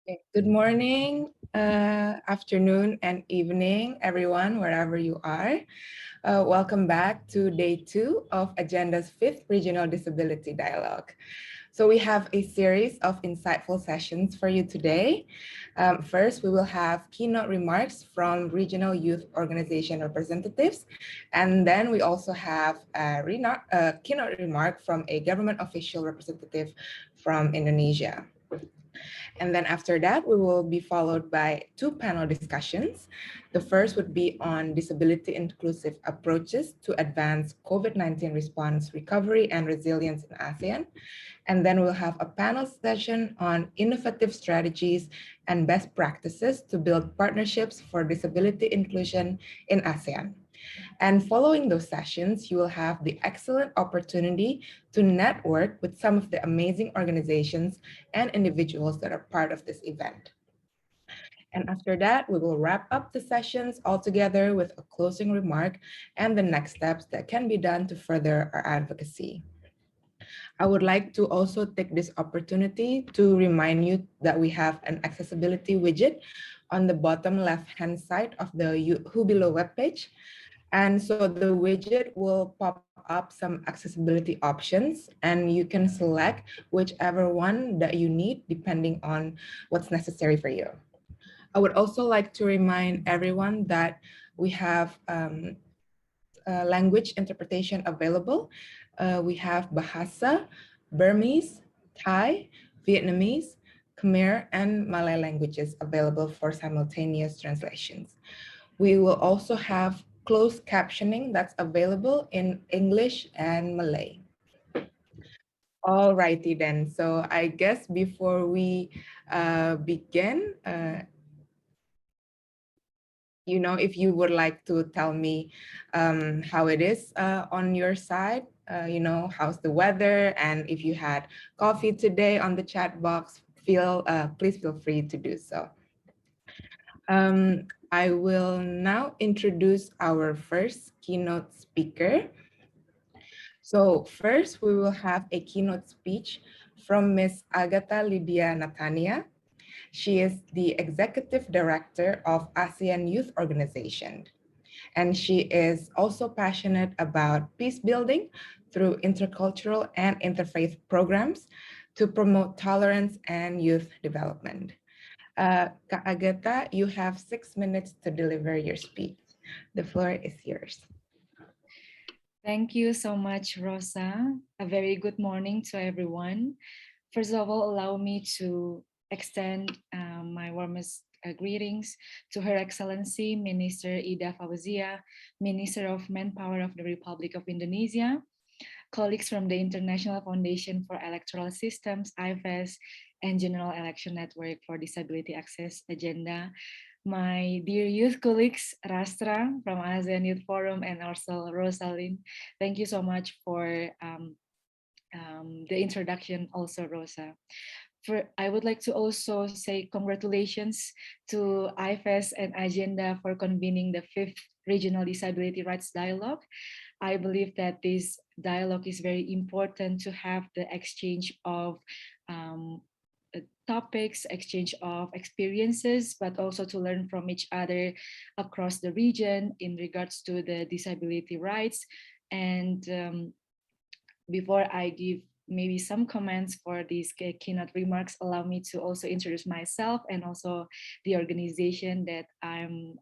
Okay. Good morning, afternoon, and evening, everyone, wherever you are. Welcome back to day 2 of Agenda's 5th Regional Disability Dialogue. So we have a series of insightful sessions for you today. First, we will have keynote remarks from regional youth organization representatives. And then we also have a keynote remark from a government official representative from Indonesia. And then after that, we will be followed by 2 panel discussions. The first would be on disability inclusive approaches to advance COVID-19 response, recovery, and resilience in ASEAN. And then we'll have a panel session on innovative strategies and best practices to build partnerships for disability inclusion in ASEAN. And following those sessions, you will have the excellent opportunity to network with some of the amazing organizations and individuals that are part of this event. And after that, we will wrap up the sessions all together with a closing remark and the next steps that can be done to further our advocacy. I would like to also take this opportunity to remind you that we have an accessibility widget on the bottom left-hand side of the Who Below webpage. And so the widget will pop up some accessibility options, and you can select whichever one that you need depending on what's necessary for you. I would also like to remind everyone that we have language interpretation available. We have Bahasa, Burmese, Thai, Vietnamese, Khmer, and Malay languages available for simultaneous translations. We will also have closed captioning that's available in English and Malay. All righty then. So I guess before we begin, if you would like to tell me how it is on your side, how's the weather, and if you had coffee today on the chat box, please feel free to do so. I will now introduce our first keynote speaker. So first, we will have a keynote speech from Ms. Agatha Lydia Natania. She is the Executive Director of ASEAN Youth Organization, and she is also passionate about peace building through intercultural and interfaith programs to promote tolerance and youth development. Kak Agatha, you have 6 minutes to deliver your speech. The floor is yours. Thank you so much, Rosa. A very good morning to everyone. First of all, allow me to extend my warmest greetings to Her Excellency Minister Ida Fauzia, Minister of Manpower of the Republic of Indonesia, colleagues from the International Foundation for Electoral Systems, IFES, and General Election Network for Disability Access Agenda, my dear youth colleagues, Rastra from ASEAN Youth Forum, and also Rosalind. Thank you so much for the introduction also, Rosa. I would like to also say congratulations to IFES and Agenda for convening the 5th Regional Disability Rights Dialogue. I believe that this dialogue is very important to have the exchange of topics, exchange of experiences, but also to learn from each other across the region in regards to the disability rights. And before I give maybe some comments for these keynote remarks, allow me to also introduce myself and also the organization that I'm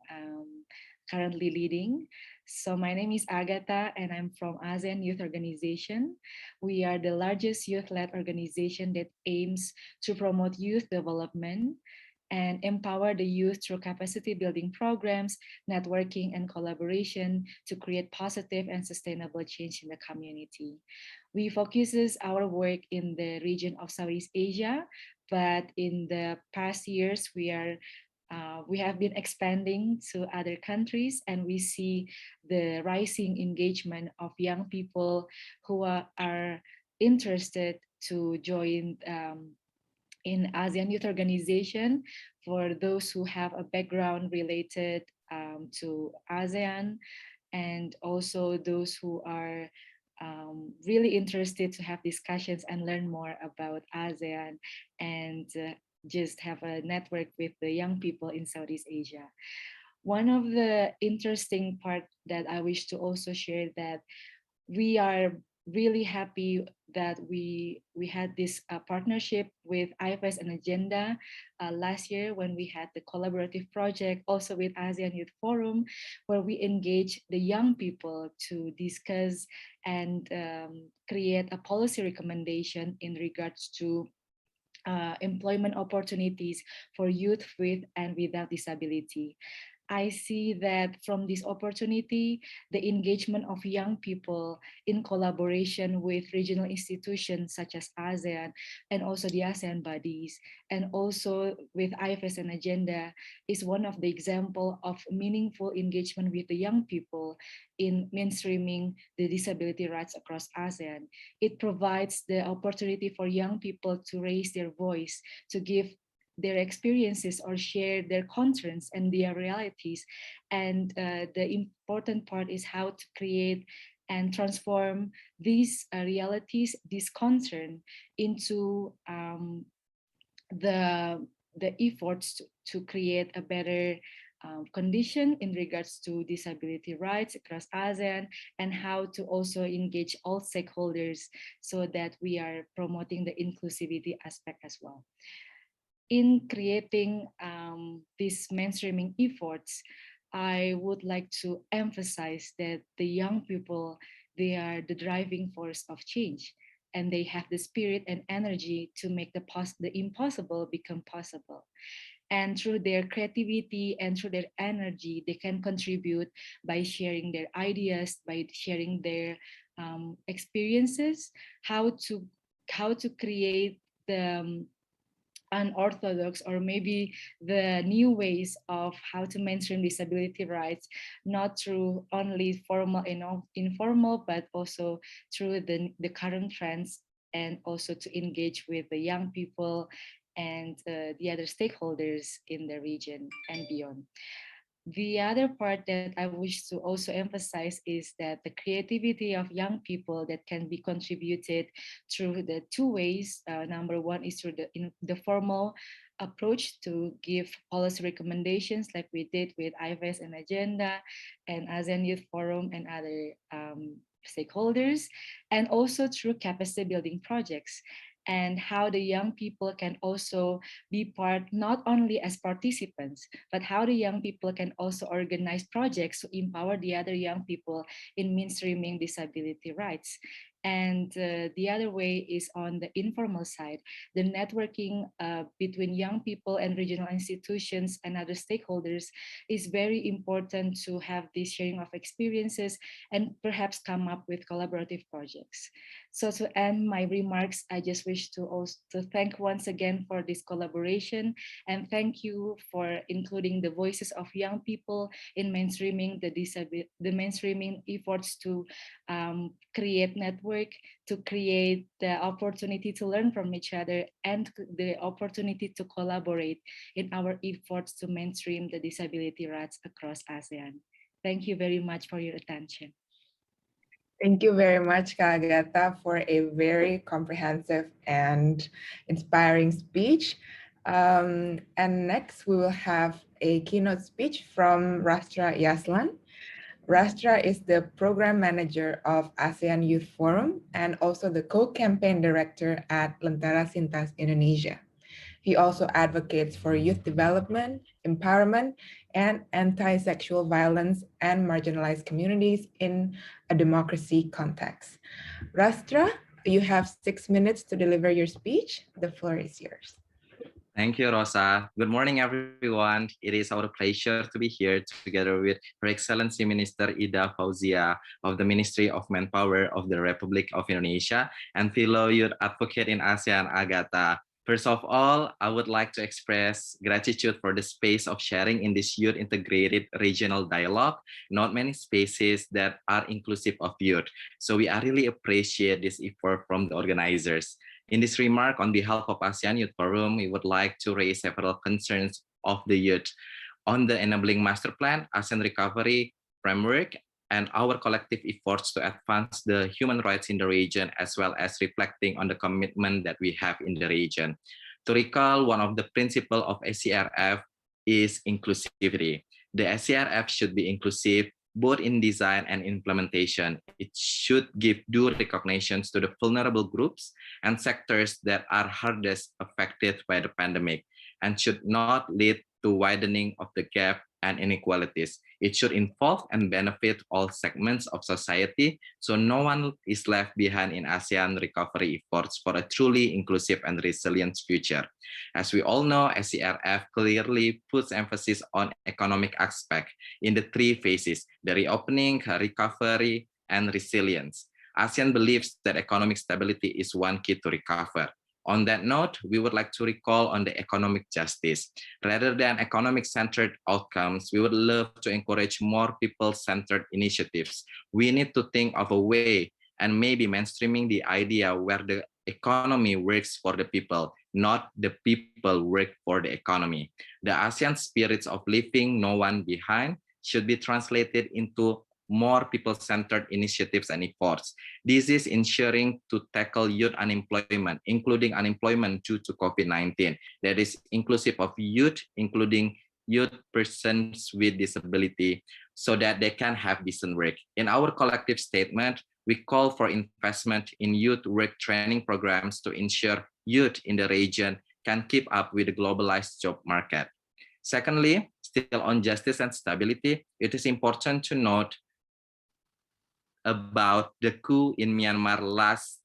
currently leading. So my name is Agatha and I'm from ASEAN Youth Organization. We are the largest youth-led organization that aims to promote youth development and empower the youth through capacity building programs, networking, and collaboration to create positive and sustainable change in the community. We focuses our work in the region of Southeast Asia, but in the past years, we have been expanding to other countries, and we see the rising engagement of young people who are interested to join in ASEAN Youth Organization. For those who have a background related to ASEAN, and also those who are really interested to have discussions and learn more about ASEAN and just have a network with the young people in Southeast Asia. One of the interesting part that I wish to also share that we are really happy that we had this partnership with IFS and Agenda last year when we had the collaborative project also with ASEAN Youth Forum, where we engage the young people to discuss and create a policy recommendation in regards to employment opportunities for youth with and without disability. I see that from this opportunity, the engagement of young people in collaboration with regional institutions such as ASEAN and also the ASEAN bodies, and also with IFS and Agenda is one of the example of meaningful engagement with the young people in mainstreaming the disability rights across ASEAN. It provides the opportunity for young people to raise their voice, to give their experiences or share their concerns and their realities. And the important part is how to create and transform these realities, this concern into the efforts to create a better condition in regards to disability rights across ASEAN, and how to also engage all stakeholders so that we are promoting the inclusivity aspect as well. In creating these mainstreaming efforts, I would like to emphasize that the young people, they are the driving force of change, and they have the spirit and energy to make the impossible become possible. And through their creativity and through their energy, they can contribute by sharing their ideas, by sharing their experiences, how to create the unorthodox or maybe the new ways of how to mainstream disability rights, not through only formal and informal, but also through the current trends, and also to engage with the young people and the other stakeholders in the region and beyond. The other part that I wish to also emphasize is that the creativity of young people that can be contributed through the two ways. Number one is through the formal approach to give policy recommendations like we did with IFS and Agenda and ASEAN Youth Forum and other stakeholders, and also through capacity building projects, and how the young people can also be part not only as participants, but how the young people can also organize projects to empower the other young people in mainstreaming disability rights. And the other way is on the informal side, the networking between young people and regional institutions and other stakeholders is very important to have this sharing of experiences and perhaps come up with collaborative projects. So to end my remarks, I just wish to also thank once again for this collaboration, and thank you for including the voices of young people in mainstreaming the mainstreaming efforts to create network, to create the opportunity to learn from each other, and the opportunity to collaborate in our efforts to mainstream the disability rights across ASEAN. Thank you very much for your attention. Thank you very much, Kak Agatha, for a very comprehensive and inspiring speech. And next, we will have a keynote speech from Rastra Yaslan. Rastra is the program manager of ASEAN Youth Forum and also the co-campaign director at Lentera Sintas Indonesia. He also advocates for youth development, empowerment, and anti-sexual violence and marginalized communities in a democracy context. Rastra, you have 6 minutes to deliver your speech. The floor is yours. Thank you, Rosa. Good morning, everyone. It is our pleasure to be here together with Her Excellency Minister Ida Fauzia of the Ministry of Manpower of the Republic of Indonesia and fellow youth advocate in ASEAN, Agatha. First of all, I would like to express gratitude for the space of sharing in this youth integrated regional dialogue. Not many spaces that are inclusive of youth. So we really appreciate this effort from the organizers. In this remark, on behalf of ASEAN Youth Forum, we would like to raise several concerns of the youth on the Enabling Master Plan, ASEAN Recovery Framework, and our collective efforts to advance the human rights in the region, as well as reflecting on the commitment that we have in the region. To recall, one of the principles of SCRF is inclusivity. The SCRF should be inclusive both in design and implementation. It should give due recognitions to the vulnerable groups and sectors that are hardest affected by the pandemic, and should not lead to widening of the gap and inequalities. It should involve and benefit all segments of society, so no one is left behind in ASEAN recovery efforts for a truly inclusive and resilient future. As we all know, SCRF clearly puts emphasis on economic aspect in the three phases: the reopening, recovery, and resilience. ASEAN believes that economic stability is one key to recover. On that note, we would like to recall on the economic justice. Rather than economic-centered outcomes, we would love to encourage more people-centered initiatives. We need to think of a way and maybe mainstreaming the idea where the economy works for the people, not the people work for the economy. The ASEAN spirits of leaving no one behind should be translated into more people-centered initiatives and efforts. This is ensuring to tackle youth unemployment, including unemployment due to COVID-19, that is inclusive of youth, including youth persons with disability, so that they can have decent work. In our collective statement, we call for investment in youth work training programs to ensure youth in the region can keep up with the globalized job market. Secondly, still on justice and stability, it is important to note about the coup in Myanmar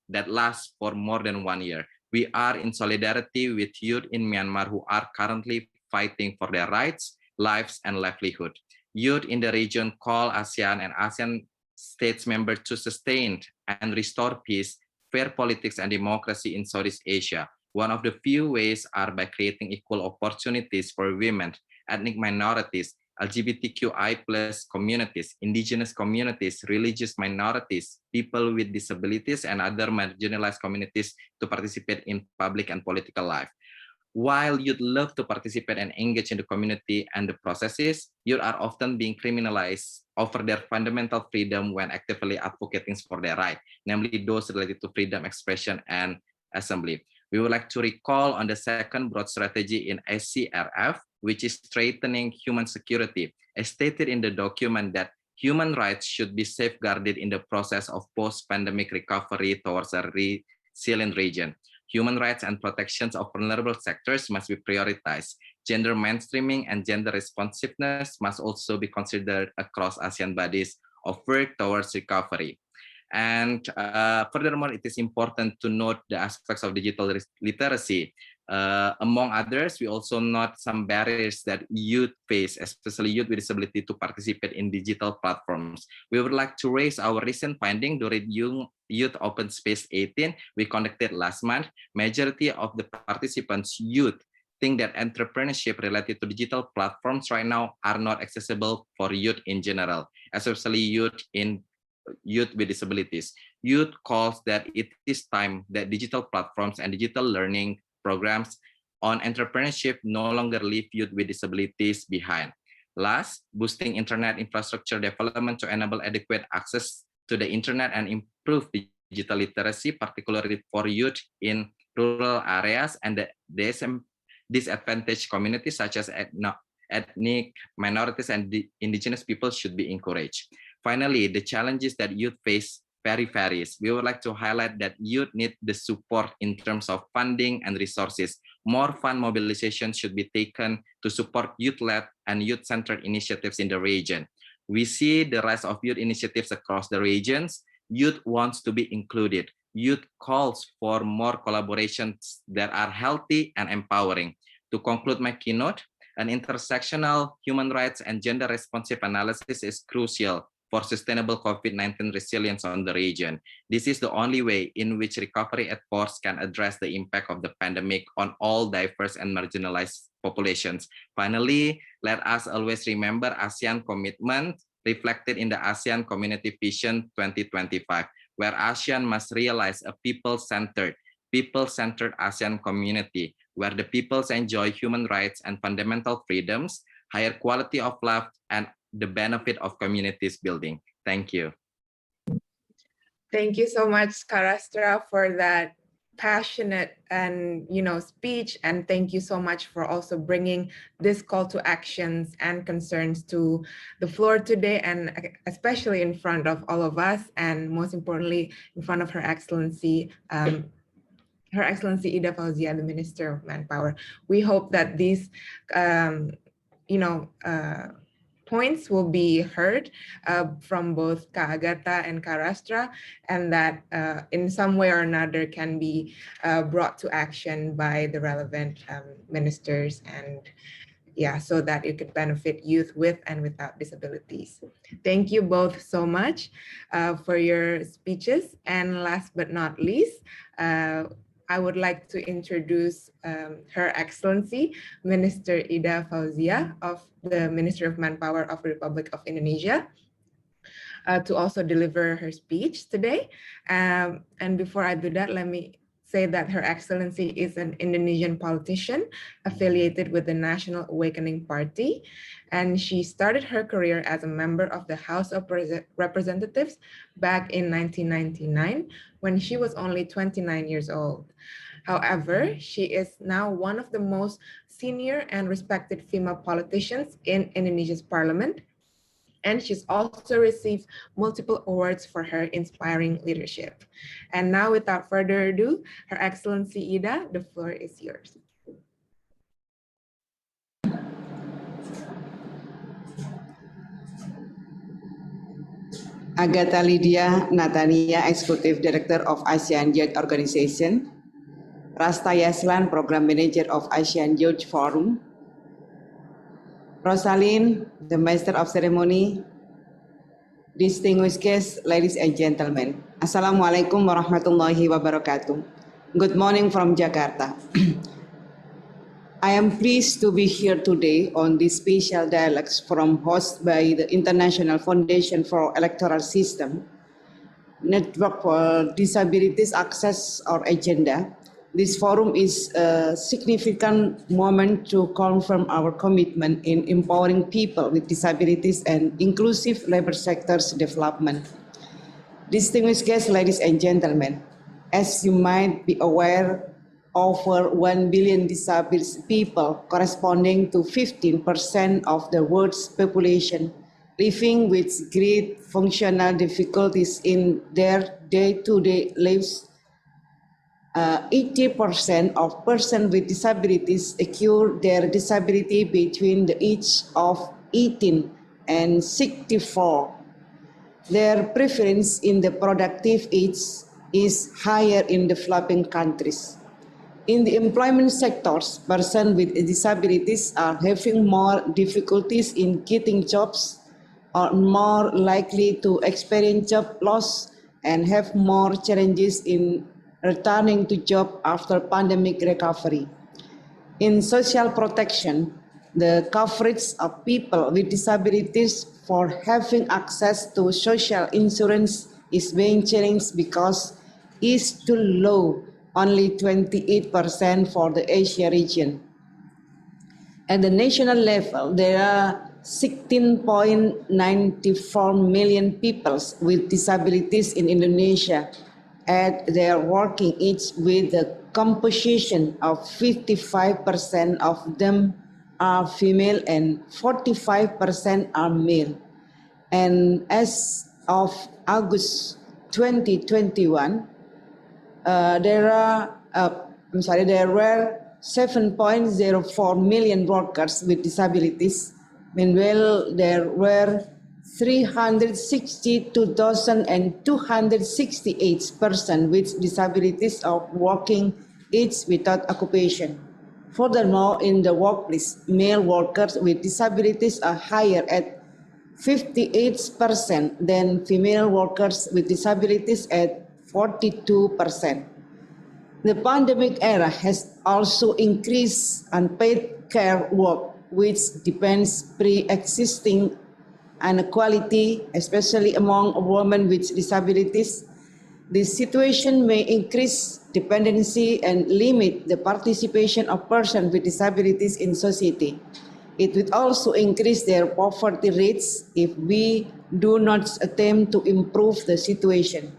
that lasts for more than 1 year. We are in solidarity with youth in Myanmar who are currently fighting for their rights, lives, and livelihood. Youth in the region call ASEAN and ASEAN states members to sustain and restore peace, fair politics, and democracy in Southeast Asia. One of the few ways are by creating equal opportunities for women, ethnic minorities, LGBTQI+ communities, indigenous communities, religious minorities, people with disabilities, and other marginalized communities to participate in public and political life. While you'd love to participate and engage in the community and the processes, you are often being criminalized over their fundamental freedom when actively advocating for their right, namely those related to freedom, expression, and assembly. We would like to recall on the second broad strategy in SCRF, which is strengthening human security, as stated in the document that human rights should be safeguarded in the process of post-pandemic recovery towards a resilient region. Human rights and protections of vulnerable sectors must be prioritized. Gender mainstreaming and gender responsiveness must also be considered across ASEAN bodies of work towards recovery. And furthermore, it is important to note the aspects of digital literacy. Among others, we also note some barriers that youth face, especially youth with disability, to participate in digital platforms. We would like to raise our recent finding during Youth Open Space 18 we conducted last month. Majority of the participants, youth, think that entrepreneurship related to digital platforms right now are not accessible for youth in general, especially youth with disabilities. Youth calls that it is time that digital platforms and digital learning programs on entrepreneurship no longer leave youth with disabilities behind. Last, boosting internet infrastructure development to enable adequate access to the internet and improve digital literacy, particularly for youth in rural areas and the disadvantaged communities such as ethnic minorities and indigenous people should be encouraged. Finally, the challenges that youth face varies. We would like to highlight that youth need the support in terms of funding and resources. More fund mobilization should be taken to support youth-led and youth-centered initiatives in the region. We see the rise of youth initiatives across the regions. Youth wants to be included. Youth calls for more collaborations that are healthy and empowering. To conclude my keynote, an intersectional human rights and gender responsive analysis is crucial for sustainable COVID-19 resilience on the region. This is the only way in which recovery efforts can address the impact of the pandemic on all diverse and marginalized populations. Finally, let us always remember ASEAN commitment reflected in the ASEAN Community Vision 2025, where ASEAN must realize a people-centered ASEAN community, where the peoples enjoy human rights and fundamental freedoms, higher quality of life, and the benefit of communities building. Thank you. Thank you so much, Karastra, for that passionate and speech, and thank you so much for also bringing this call to actions and concerns to the floor today, and especially in front of all of us, and most importantly in front of Her Excellency Ida Fauzia, the Minister of Manpower. We hope that these points will be heard from both Ka Agatha and Ka Rastra, and that in some way or another can be brought to action by the relevant ministers, and so that it could benefit youth with and without disabilities. Thank you both so much for your speeches. And last but not least, I would like to introduce Her Excellency Minister Ida Fauzia of the Ministry of Manpower of the Republic of Indonesia to also deliver her speech today. And before I do that, let me say that Her Excellency is an Indonesian politician affiliated with the National Awakening Party, and she started her career as a member of the House of Representatives back in 1999 when she was only 29 years old. However, she is now one of the most senior and respected female politicians in Indonesia's parliament, and she's also received multiple awards for her inspiring leadership. And now, without further ado, Her Excellency Ida, the floor is yours. Agatha Lydia Natania, Executive Director of ASEAN Youth Organization, Rasta Yaslan, Program Manager of ASEAN Youth Forum, Rosalind, the Master of Ceremony, distinguished guests, ladies and gentlemen. Assalamualaikum warahmatullahi wabarakatuh. Good morning from Jakarta. I am pleased to be here today on this special dialogue forum hosted by the International Foundation for Electoral System, Network for Disabilities Access or Agenda. This forum is a significant moment to confirm our commitment in empowering people with disabilities and inclusive labor sectors development. Distinguished guests, ladies and gentlemen, as you might be aware, over 1 billion disabled people, corresponding to 15% of the world's population, living with great functional difficulties in their day-to-day lives. 80% of persons with disabilities acquire their disability between the age of 18 and 64. Their preference in the productive age is higher in developing countries. In the employment sectors, persons with disabilities are having more difficulties in getting jobs, are more likely to experience job loss, and have more challenges in returning to job after pandemic recovery. In social protection, the coverage of people with disabilities for having access to social insurance is being challenged because it's too low, only 28% for the Asia region. At the national level, there are 16.94 million people with disabilities in Indonesia at their working age, with a composition of 55% of them are female and 45% are male. And as of August 2021, there were 7.04 million workers with disabilities. Meanwhile, there were 362,268 persons with disabilities of working age without occupation. Furthermore, in the workplace, male workers with disabilities are higher at 58% than female workers with disabilities at 42%. The pandemic era has also increased unpaid care work, which depends pre-existing inequality, especially among women with disabilities. This situation may increase dependency and limit the participation of persons with disabilities in society. It would also increase their poverty rates if we do not attempt to improve the situation.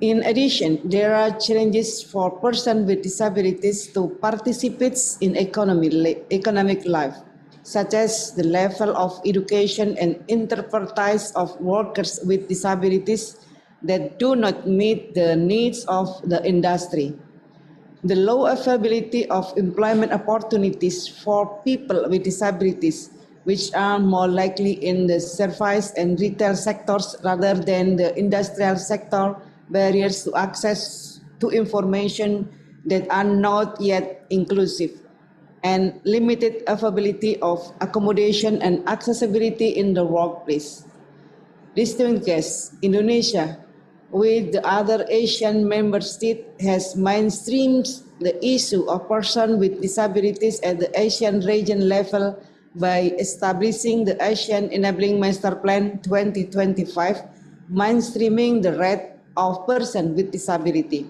In addition, there are challenges for persons with disabilities to participate in economic life, such as the level of education and expertise of workers with disabilities that do not meet the needs of the industry. The low availability of employment opportunities for people with disabilities, which are more likely in the service and retail sectors rather than the industrial sector, barriers to access to information that are not yet inclusive, and limited availability of accommodation and accessibility in the workplace. Distinguished guests, Indonesia, with the other Asian member states, has mainstreamed the issue of persons with disabilities at the Asian region level by establishing the Asian Enabling Master Plan 2025, mainstreaming the right of persons with disability.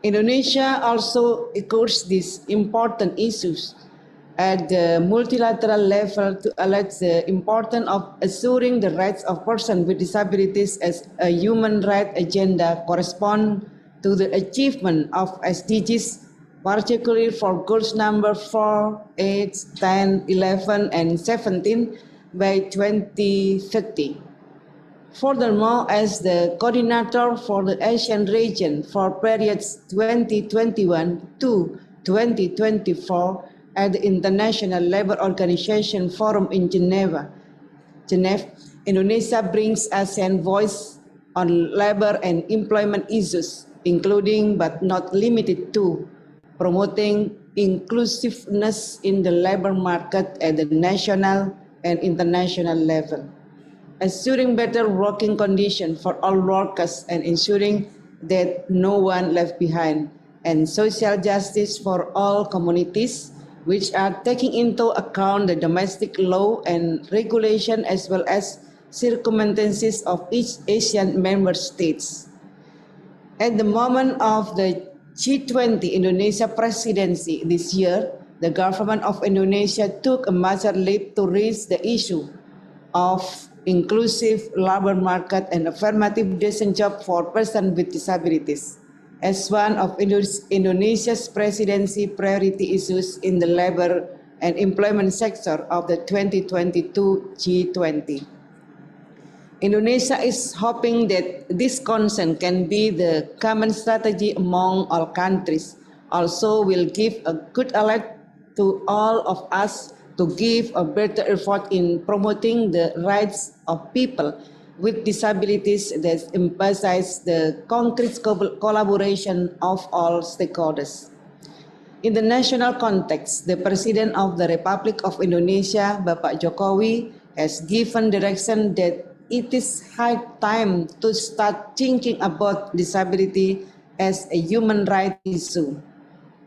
Indonesia also echoes these important issues at the multilateral level to highlight the importance of assuring the rights of persons with disabilities as a human rights agenda correspond to the achievement of SDGs, particularly for goals number 4, 8, 10, 11, and 17 by 2030. Furthermore, as the coordinator for the Asian region for periods 2021 to 2024 at the International Labour Organization Forum in Geneva, Indonesia brings ASEAN voice on labor and employment issues, including but not limited to promoting inclusiveness in the labor market at the national and international level, assuring better working conditions for all workers and ensuring that no one left behind, and social justice for all communities, which are taking into account the domestic law and regulation as well as circumstances of each Asian member states. At the moment of the G20 Indonesia presidency this year, the government of Indonesia took a major leap to raise the issue of inclusive labor market and affirmative decent job for persons with disabilities as one of Indonesia's presidency priority issues in the labor and employment sector of the 2022 G20. Indonesia is hoping that this concern can be the common strategy among all countries. Also will give a good alert to all of us to give a better effort in promoting the rights of people with disabilities that emphasize the concrete collaboration of all stakeholders. In the national context, the President of the Republic of Indonesia, Bapak Jokowi, has given direction that it is high time to start thinking about disability as a human rights issue.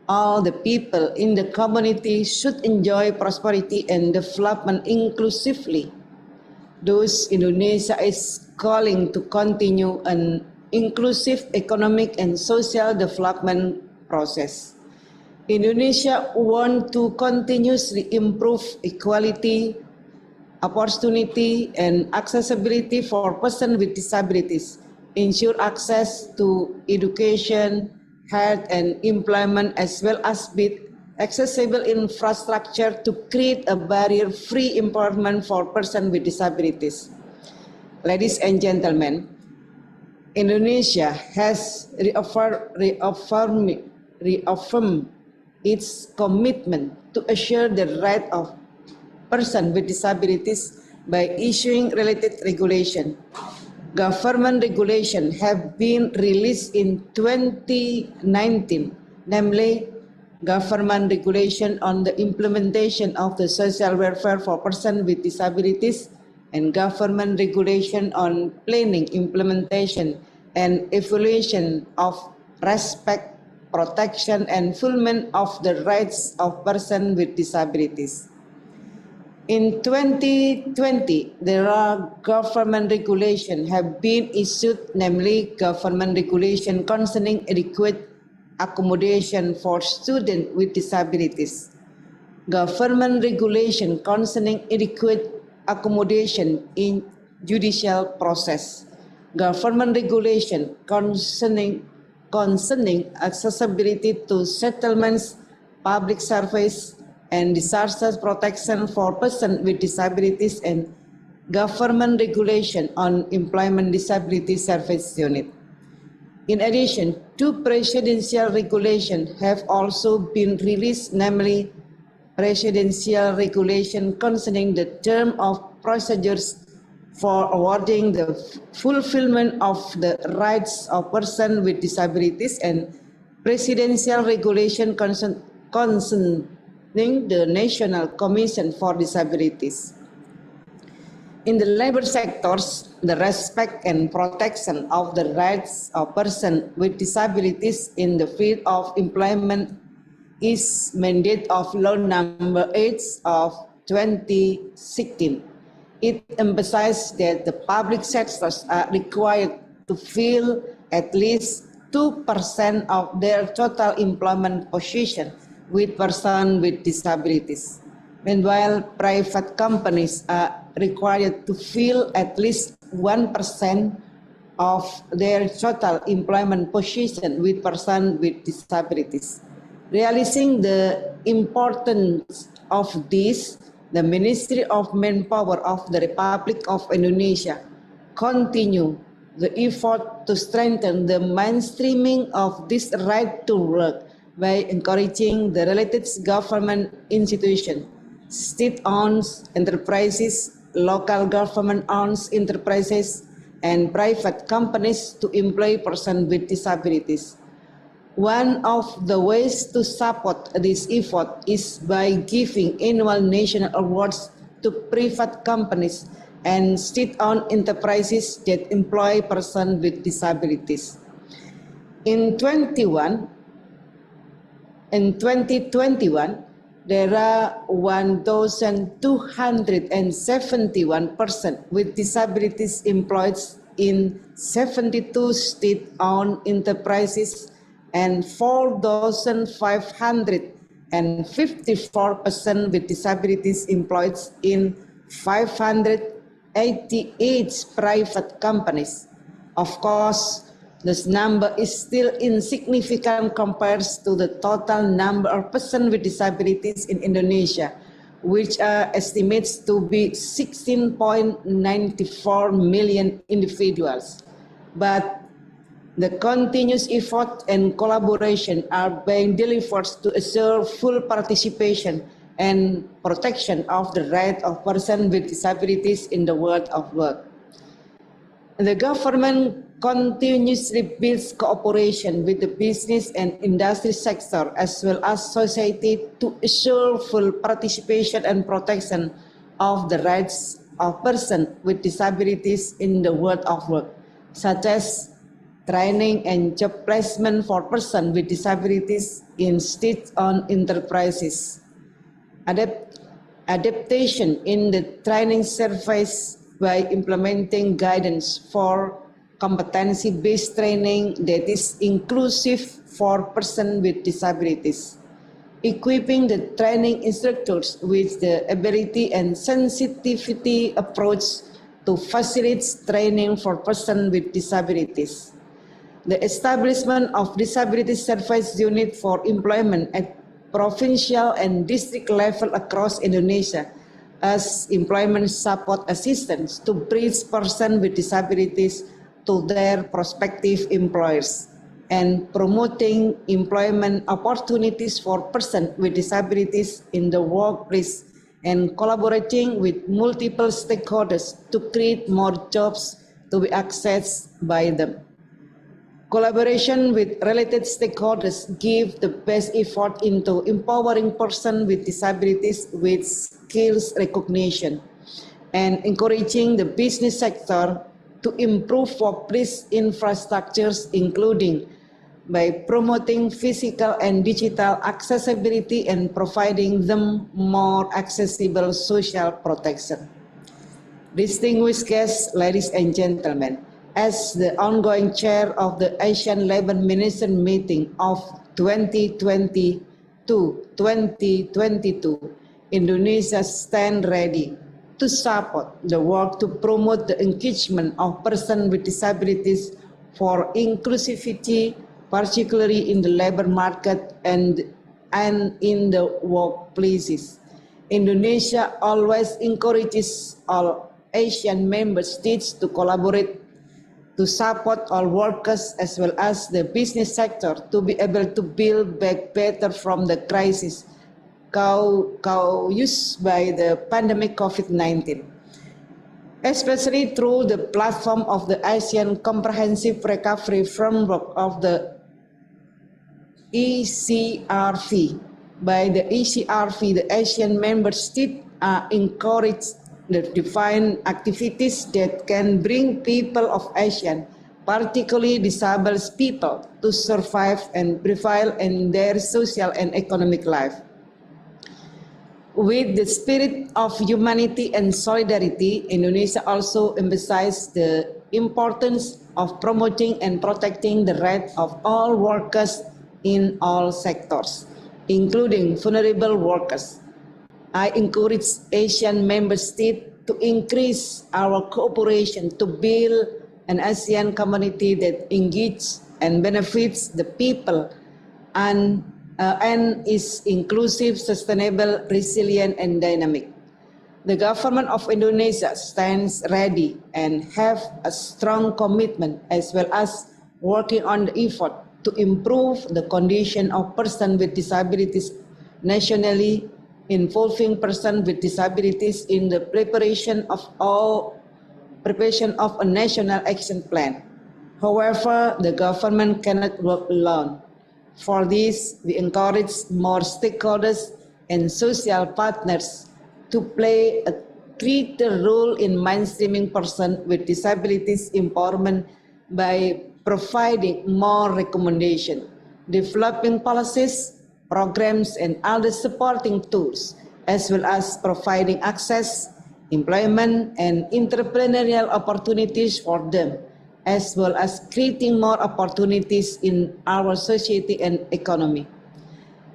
All the people in the community should enjoy prosperity and development inclusively. Thus, Indonesia is calling to continue an inclusive economic and social development process. Indonesia wants to continuously improve equality, opportunity, and accessibility for persons with disabilities, ensure access to education, health, and employment, as well as build accessible infrastructure to create a barrier-free employment for persons with disabilities. Ladies and gentlemen, Indonesia has reaffirmed its commitment to assure the right of persons with disabilities by issuing related regulation. Government regulations have been released in 2019, namely Government Regulation on the Implementation of the Social Welfare for Persons with Disabilities and Government Regulation on Planning, Implementation, and Evaluation of Respect, Protection, and Fulfillment of the Rights of Persons with Disabilities. In 2020, there are government regulations have been issued, namely Government Regulation concerning adequate accommodation for students with disabilities, Government Regulation concerning adequate accommodation in judicial process, government regulation concerning accessibility to settlements, public service, and disaster protection for persons with disabilities, and government regulation on employment disability service unit. In addition, two presidential regulations have also been released, namely presidential regulation concerning the term of procedures for awarding the fulfillment of the rights of persons with disabilities, and presidential regulation concerning the National Commission for Disabilities. In the labor sectors, the respect and protection of the rights of persons with disabilities in the field of employment is mandate of Law Number 8 of 2016. It emphasizes that the public sectors are required to fill at least 2% of their total employment position with persons with disabilities. Meanwhile, private companies are required to fill at least 1% of their total employment position with persons with disabilities. Realizing the importance of this, the Ministry of Manpower of the Republic of Indonesia continue the effort to strengthen the mainstreaming of this right to work by encouraging the related government institutions, state-owned enterprises, local government-owned enterprises, and private companies to employ persons with disabilities. One of the ways to support this effort is by giving annual national awards to private companies and state-owned enterprises that employ persons with disabilities. In 2021, there are 1,271 persons with disabilities employed in 72 state-owned enterprises and 4,554 persons with disabilities employed in 588 private companies. Of course, this number is still insignificant compared to the total number of persons with disabilities in Indonesia, which are estimated to be 16.94 million individuals. But the continuous effort and collaboration are being delivered to assure full participation and protection of the rights of persons with disabilities in the world of work. The government continuously builds cooperation with the business and industry sector as well as society to assure full participation and protection of the rights of persons with disabilities in the world of work, such as training and job placement for persons with disabilities in state-owned enterprises, adaptation in the training service by implementing guidance for competency-based training that is inclusive for persons with disabilities, equipping the training instructors with the ability and sensitivity approach to facilitate training for persons with disabilities. The establishment of Disability Service Unit for employment at provincial and district level across Indonesia as employment support assistance to bridge persons with disabilities to their prospective employers, and promoting employment opportunities for persons with disabilities in the workplace, and collaborating with multiple stakeholders to create more jobs to be accessed by them. Collaboration with related stakeholders give the best effort into empowering persons with disabilities with skills recognition, and encouraging the business sector to improve workplace infrastructures, including by promoting physical and digital accessibility and providing them more accessible social protection. Distinguished guests, ladies and gentlemen, as the ongoing chair of the Asian Labour Minister meeting of 2022, Indonesia stands ready to support the work to promote the engagement of persons with disabilities for inclusivity, particularly in the labor market and in the workplaces. Indonesia always encourages all Asian member states to collaborate to support all workers as well as the business sector to be able to build back better from the crisis caused by the pandemic COVID-19, especially through the platform of the ASEAN Comprehensive Recovery Framework of the ECRV. By the ECRV, the Asian member states are encouraged to define activities that can bring people of ASEAN, particularly disabled people, to survive and prevail in their social and economic life. With the spirit of humanity and solidarity, Indonesia also emphasized the importance of promoting and protecting the rights of all workers in all sectors, including vulnerable workers. I encourage Asian member states to increase our cooperation to build an ASEAN community that engages and benefits the people and is inclusive, sustainable, resilient, and dynamic. The government of Indonesia stands ready and have a strong commitment as well as working on the effort to improve the condition of persons with disabilities nationally, involving persons with disabilities in the preparation of a national action plan. However, the government cannot work alone. For this, we encourage more stakeholders and social partners to play a greater role in mainstreaming persons with disabilities empowerment by providing more recommendations, developing policies, programs, and other supporting tools, as well as providing access, employment, and entrepreneurial opportunities for them, as well as creating more opportunities in our society and economy.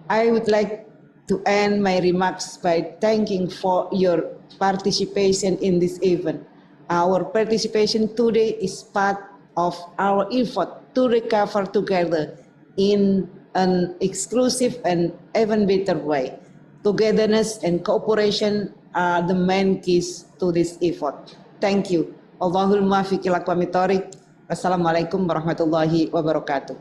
I would like to end my remarks by thanking for your participation in this event. Our participation today is part of our effort to recover together in an exclusive and even better way. Togetherness and cooperation are the main keys to this effort. Thank you. Allahul muwaffiq ila aqwamit thoriq. Wassalamualaikum warahmatullahi wabarakatuh.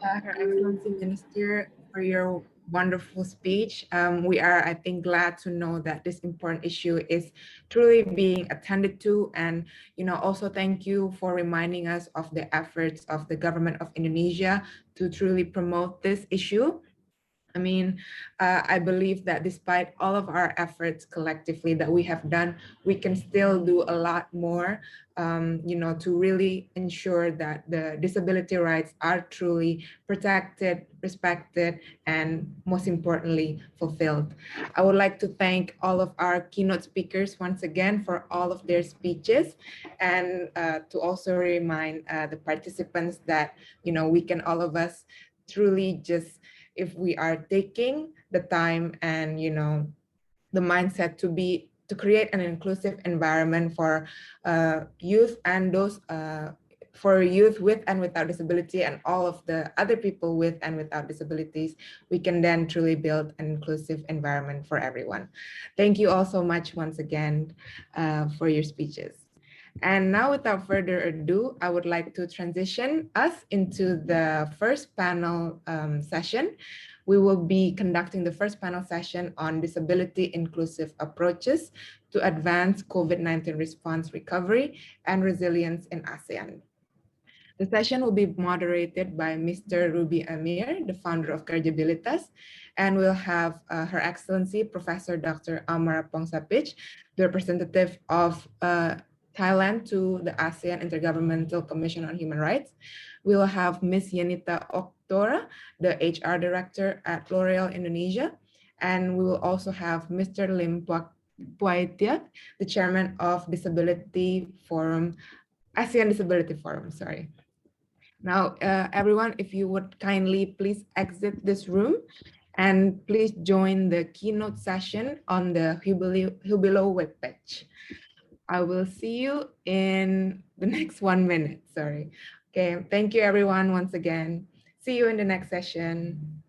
Her Excellency Minister, for your wonderful speech. We are, I think, glad to know that this important issue is truly being attended to. And, also thank you for reminding us of the efforts of the government of Indonesia to truly promote this issue. I mean, I believe that despite all of our efforts collectively that we have done, we can still do a lot more, to really ensure that the disability rights are truly protected, respected, and most importantly, fulfilled. I would like to thank all of our keynote speakers once again for all of their speeches, and to also remind the participants that, we can all of us truly just, if we are taking the time and the mindset to create an inclusive environment for youth and those for youth with and without disability and all of the other people with and without disabilities, we can then truly build an inclusive environment for everyone. Thank you all so much once again for your speeches. And now, without further ado, I would like to transition us into the first panel session. We will be conducting the first panel session on disability inclusive approaches to advance COVID-19 response recovery and resilience in ASEAN. The session will be moderated by Mr. Ruby Amir, the founder of Kerjabilitas, and we'll have Her Excellency Professor Dr. Amara Pongsapich, the representative of Thailand to the ASEAN Intergovernmental Commission on Human Rights. We will have Ms. Yenita Oktora, the HR Director at L'Oreal Indonesia. And we will also have Mr. Lim Puaitiak, the Chairman of Disability Forum, ASEAN Disability Forum, sorry. Now, everyone, if you would kindly please exit this room And please join the keynote session on the Hubilo webpage. I will see you in the next 1 minute, sorry. Okay, thank you everyone once again. See you in the next session.